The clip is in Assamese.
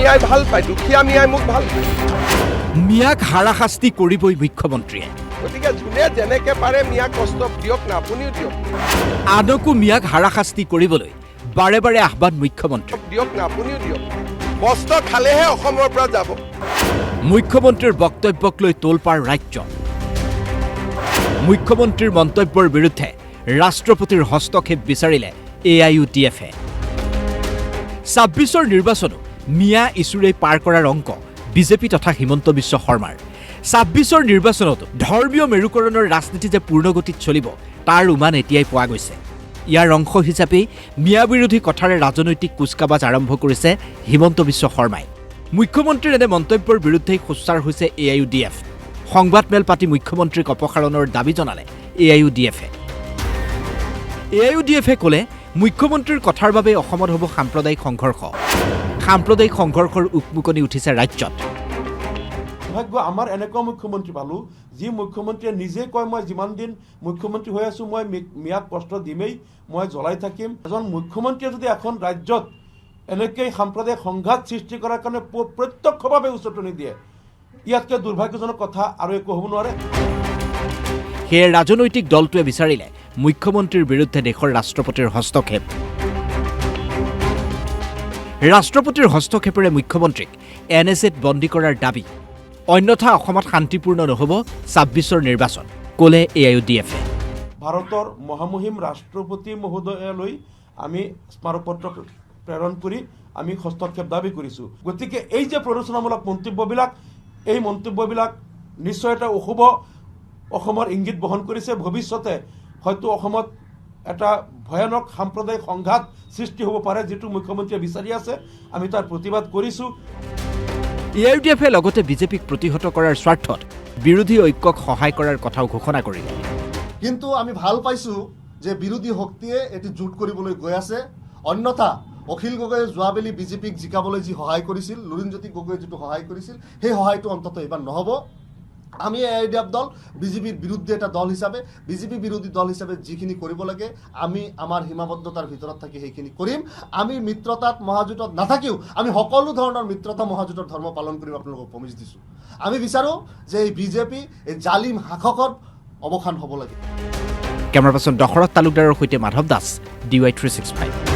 মিয়াই ভাল পায়, দুখীয়া মিয়াই মোক ভাল পায়। মিয়াক হাৰাশাস্তি কৰিবই মুখ্যমন্ত্ৰীয়ে। গতিকে যোনে যেনেকে পাৰে মিয়াক কষ্ট দিয়ক না, আপুনিও দিয়ক। আনকো মিয়াক হাৰাশাস্তি কৰিবলৈ বাৰে বাৰে আহ্বান মুখ্যমন্ত্ৰী। দিয়ক না, আপুনিও দিয়ক। কষ্ট খালেহে অসমৰ পৰা যাব। মুখ্যমন্ত্ৰীৰ বক্তব্যক লৈ তোলপাৰ ৰাজ্য। মুখ্যমন্ত্ৰীৰ মন্তব্যৰ বিৰুদ্ধে ৰাষ্ট্ৰপতিৰ হস্তক্ষেপ বিচাৰিলে AIUDF-এ। ২৬ৰ নিৰ্বাচনো মিয়া ইছুৰে পাৰ কৰাৰ অংক বিজেপি তথা হিমন্ত বিশ্ব শৰ্মাৰ। ২৬ৰ নিৰ্বাচনতো ধৰ্মীয় মেৰুকৰণৰ ৰাজনীতি যে পূৰ্ণগতিত চলিব তাৰ উমান এতিয়াই পোৱা গৈছে। ইয়াৰ অংশ হিচাপেই মিয়া বিৰোধী কথাৰে ৰাজনৈতিক কুচকাৱাজ আৰম্ভ কৰিছে হিমন্ত বিশ্ব শৰ্মাই। মুখ্যমন্ত্ৰীৰ এনে মন্তব্যৰ বিৰুদ্ধেই সোচ্চাৰ হৈছে AIUDF। সংবাদমেল পাতি মুখ্যমন্ত্ৰীক অপসাৰণৰ দাবী জনালে AIUDF-এ। AIUDF-এ ক'লে মুখ্যমন্ত্ৰীৰ কথাৰ বাবে অসমত হ'ব সাম্প্ৰদায়িক সংঘৰ্ষ। সাম্প্ৰদায়িক সংঘৰ্ষৰ উকমুকনি উঠিছে ৰাজ্যত। সৌভাগ্য আমাৰ এনেকুৱা মুখ্যমন্ত্ৰী পালোঁ, যি মুখ্যমন্ত্ৰীয়ে নিজে কয় মই যিমান দিন মুখ্যমন্ত্ৰী হৈ আছোঁ মই মিয়াক কষ্ট দিমেই, মই জ্বলাই থাকিম। এজন মুখ্যমন্ত্ৰীয়ে যদি এখন ৰাজ্যত এনেকৈ সাম্প্ৰদায়িক সংঘাত সৃষ্টি কৰাৰ কাৰণে প্ৰত্যক্ষভাৱে উচতনি দিয়ে, ইয়াতকৈ দুৰ্ভাগ্যজনক কথা আৰু একো হ'ব নোৱাৰে। সেয়ে ৰাজনৈতিক দলটোৱে বিচাৰিলে মুখ্যমন্ত্ৰীৰ বিৰুদ্ধে দেশৰ ৰাষ্ট্ৰপতিৰ হস্তক্ষেপ। ৰাষ্ট্ৰপতিৰ হস্তক্ষেপেৰে মুখ্যমন্ত্ৰীক NSAত বন্দী কৰাৰ দাবী। অন্যথা অসমত শান্তিপূৰ্ণ নহ'ব ২৬ৰ নিৰ্বাচন, ক'লে AIUDF-এ। ভাৰতৰ মহামহিম ৰাষ্ট্ৰপতি মহোদয়লৈ আমি স্মাৰকপত্ৰ প্ৰেৰণ কৰি আমি হস্তক্ষেপ দাবী কৰিছোঁ। গতিকে এই যে প্ৰৰোচনামূলক মন্তব্যবিলাক, এই মন্তব্যবিলাক নিশ্চয় এটা অশুভ অসমৰ ইংগিত বহন কৰিছে। ভৱিষ্যতে হয়তো অসমত এটা ভয়ানক সাম্প্ৰদায়িক সংঘাত সৃষ্টি হ'ব পাৰে, যিটো মুখ্যমন্ত্ৰীয়ে বিচাৰি আছে। আমি তাৰ প্ৰতিবাদ কৰিছোঁ। AIUDF-এ লগতে বিজেপিক প্ৰতিহত কৰাৰ স্বাৰ্থত বিৰোধী ঐক্যক সহায় কৰাৰ কথাও ঘোষণা কৰিলে। কিন্তু আমি ভাল পাইছোঁ যে বিৰোধী শক্তিয়ে এটি জোট কৰিবলৈ গৈ আছে। অন্যথা অখিল গগৈয়ে যোৱাবেলি বিজেপিক জিকাবলৈ যি সহায় কৰিছিল, লুৰিণজ্যোতি গগৈয়ে যিটো সহায় কৰিছিল, সেই সহায়টো অন্ততঃ এইবাৰ নহ'ব। আমি AIUDF দল বিজেপিৰ বিৰুদ্ধে এটা দল হিচাপে, বিজেপি বিৰোধী দল হিচাপে যিখিনি কৰিব লাগে আমি আমাৰ সীমাবদ্ধতাৰ ভিতৰত থাকি সেইখিনি কৰিম। আমি মিত্ৰতাত মহাজোঁটত নাথাকিও আমি সকলো ধৰণৰ মিত্ৰতা মহাজোঁটৰ ধৰ্ম পালন কৰিম। আপোনালোকক প্ৰমিছ দিছোঁ। আমি বিচাৰোঁ যে এই বিজেপি, এই জালিম শাসকৰ অৱসান হ'ব লাগে। কেমেৰা পাৰ্চন দশৰথ তালুকদাৰৰ সৈতে মাধৱ দাস, DY 365।